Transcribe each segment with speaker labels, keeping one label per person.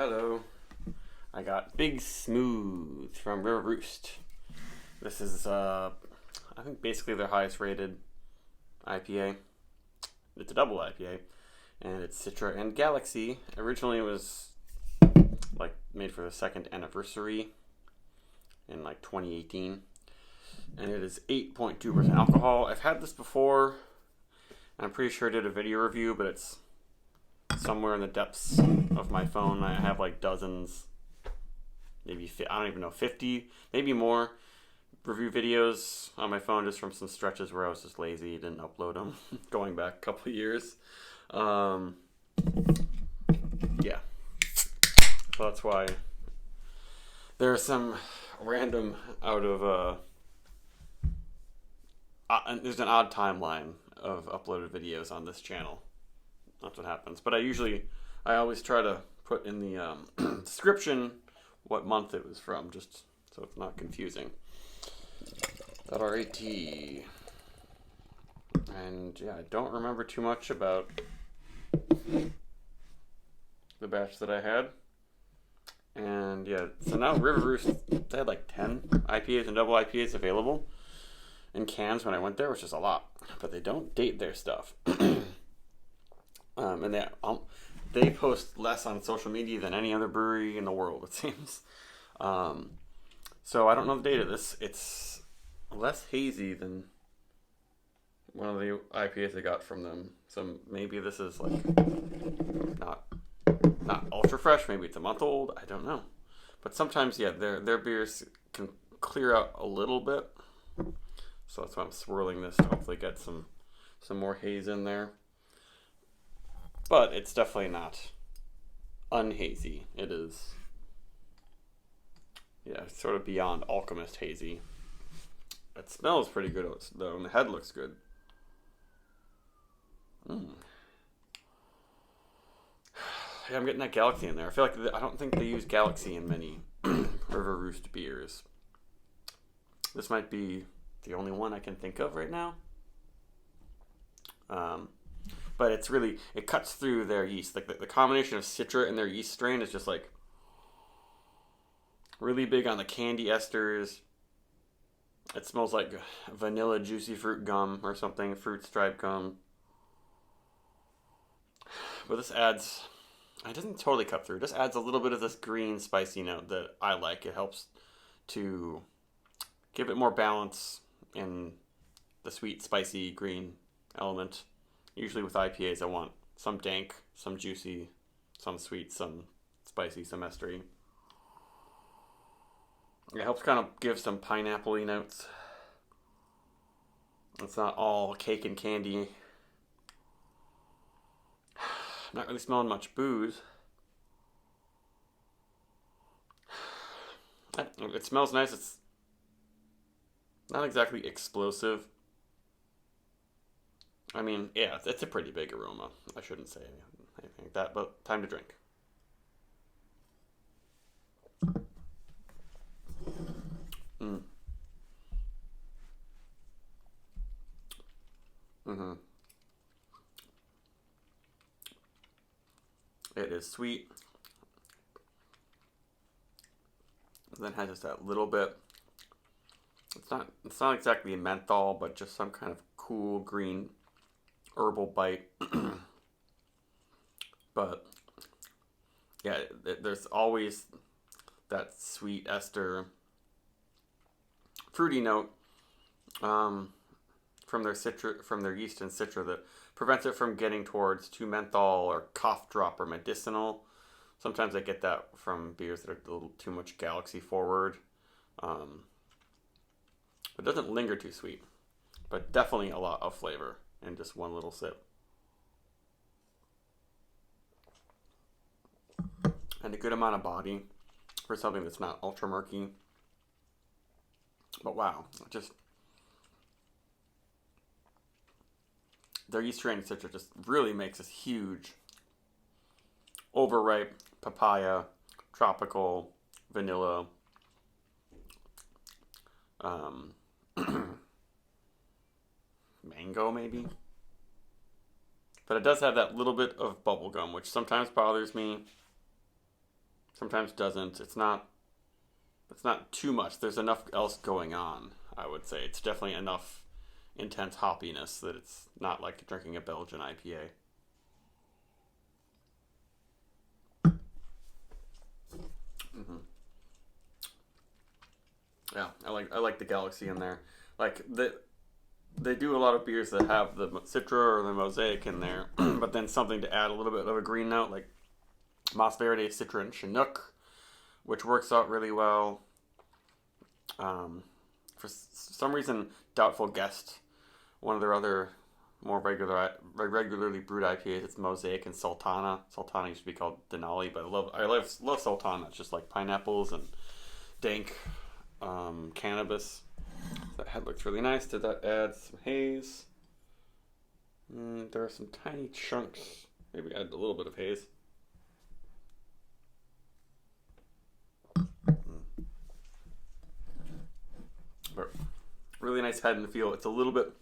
Speaker 1: Hello. I got Big Smooth from Roost. This is, I think basically their highest rated IPA. It's a double IPA, and it's Citra and Galaxy. Originally it was like made for the second anniversary in like 2018, and it is 8.2% alcohol. I've had this before, and I'm pretty sure I did a video review, but it's somewhere in the depths of my phone. I have like dozens, maybe I don't even know, 50, maybe more review videos on my phone just from some stretches where I was just lazy, didn't upload them, going back a couple of years. Yeah, so that's why there are some random there's an odd timeline of uploaded videos on this channel. That's what happens. But I always try to put in the description what month it was from, just so it's not confusing. .rat. And yeah, I don't remember too much about the batch that I had. And yeah, so now River Roost, they had like 10 IPAs and double IPAs available in cans when I went there, which is a lot. But they don't date their stuff. And they post less on social media than any other brewery in the world, it seems. So I don't know the date of this. It's less hazy than one of the IPAs I got from them. So maybe this is like not ultra fresh. Maybe it's a month old. I don't know. But sometimes, yeah, their beers can clear out a little bit. So that's why I'm swirling this to hopefully get some more haze in there. But it's definitely not unhazy. It is, yeah, sort of beyond alchemist hazy. It smells pretty good though, and the head looks good. Yeah, I'm getting that Galaxy in there. I feel like I don't think they use Galaxy in many River Roost beers. This might be the only one I can think of right now. But it's really, it cuts through their yeast. Like the combination of Citra and their yeast strain is just like really big on the candy esters. It smells like vanilla juicy fruit gum or something, fruit stripe gum. But this adds, it doesn't totally cut through. It just adds a little bit of this green spicy note that I like. It helps to give it more balance in the sweet, spicy, green element. Usually with IPAs, I want some dank, some juicy, some sweet, some spicy, some estery. It helps kind of give some pineapple-y notes. It's not all cake and candy. Not really smelling much booze. It smells nice. It's not exactly explosive. I mean, yeah, it's a pretty big aroma. I shouldn't say anything like that, but time to drink. It is sweet. And then has just that little bit. It's not exactly menthol, but just some kind of cool green herbal bite. But yeah, there's always that sweet ester fruity note from their yeast and citra that prevents it from getting towards too menthol or cough drop or medicinal. Sometimes I get that from beers that are a little too much Galaxy forward. It doesn't linger too sweet, but definitely a lot of flavor in just one little sip. And a good amount of body for something that's not ultra murky. But wow, just their yeast strain citra just really makes this huge overripe papaya, tropical, vanilla, mango maybe. But it does have that little bit of bubblegum, which sometimes bothers me. sometimes doesn't. It's not too much. There's enough else going on, I would say. It's definitely enough intense hoppiness that it's not like drinking a Belgian IPA. Yeah, I like the Galaxy in there. Like they do a lot of beers that have the Citra or the Mosaic in there, but then something to add a little bit of a green note, like Moss Verde, Citra, and Chinook, which works out really well. For some reason, Doubtful Guest, one of their other more regularly brewed IPAs, it's Mosaic and Sultana. Sultana used to be called Denali, but I love Sultana. It's just like pineapples and dank cannabis. That head looks really nice. Did that add some haze? There are some tiny chunks. Maybe add a little bit of haze. But really nice head and feel. It's a little bit.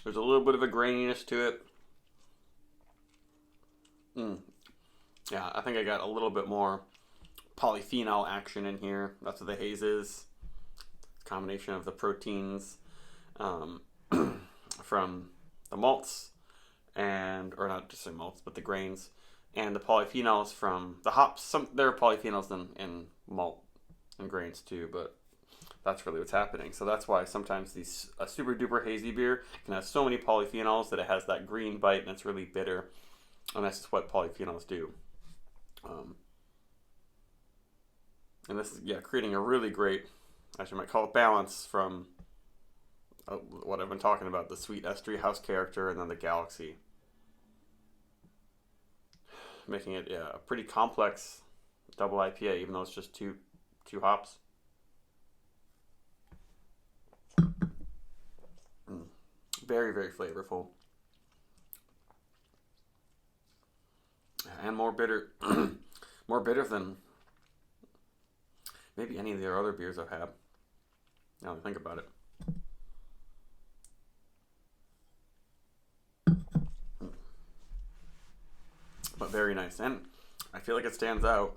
Speaker 1: There's a little bit of a graininess to it. Yeah, I think I got a little bit more polyphenol action in here. That's what the haze is. Combination of the proteins from the malts or not just the malts, but the grains, and the polyphenols from the hops. There are polyphenols in malt and grains too, but that's really what's happening. So that's why sometimes a super duper hazy beer can have so many polyphenols that it has that green bite and it's really bitter, and that's just what polyphenols do. And this is creating a really great, actually, I might call it balance from what I've been talking about, the sweet S3 house character and then the Galaxy. Making it a pretty complex double IPA, even though it's just two hops. Very, very flavorful. And more bitter. More bitter than maybe any of the other beers I've had. Now that I think about it. But very nice. And I feel like it stands out.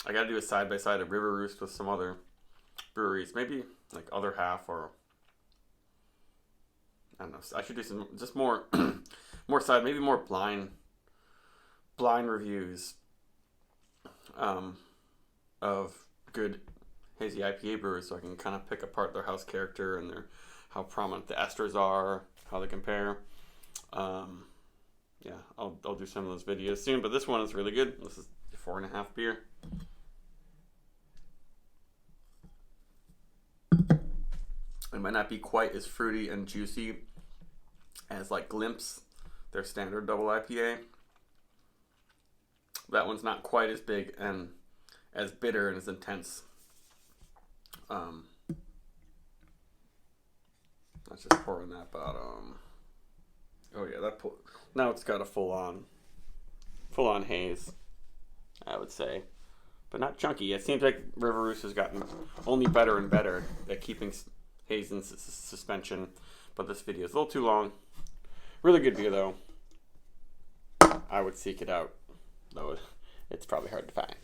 Speaker 1: I gotta do a side-by-side of River Roost with some other breweries. Maybe like Other Half, or I don't know. I should do some just more maybe more blind reviews of good hazy IPA brewers, so I can kind of pick apart their house character and how prominent the esters are, how they compare. I'll do some of those videos soon, but this one is really good. This is 4.5 beer. It might not be quite as fruity and juicy as like Glimpse, their standard double IPA. That one's not quite as big and as bitter and as intense. Let's just pour in that bottom. Oh yeah, now it's got a full on haze, I would say, but not chunky. It seems like River Roost has gotten only better and better at keeping haze in suspension. But this video is a little too long. Really good beer though. I would seek it out, though it's probably hard to find.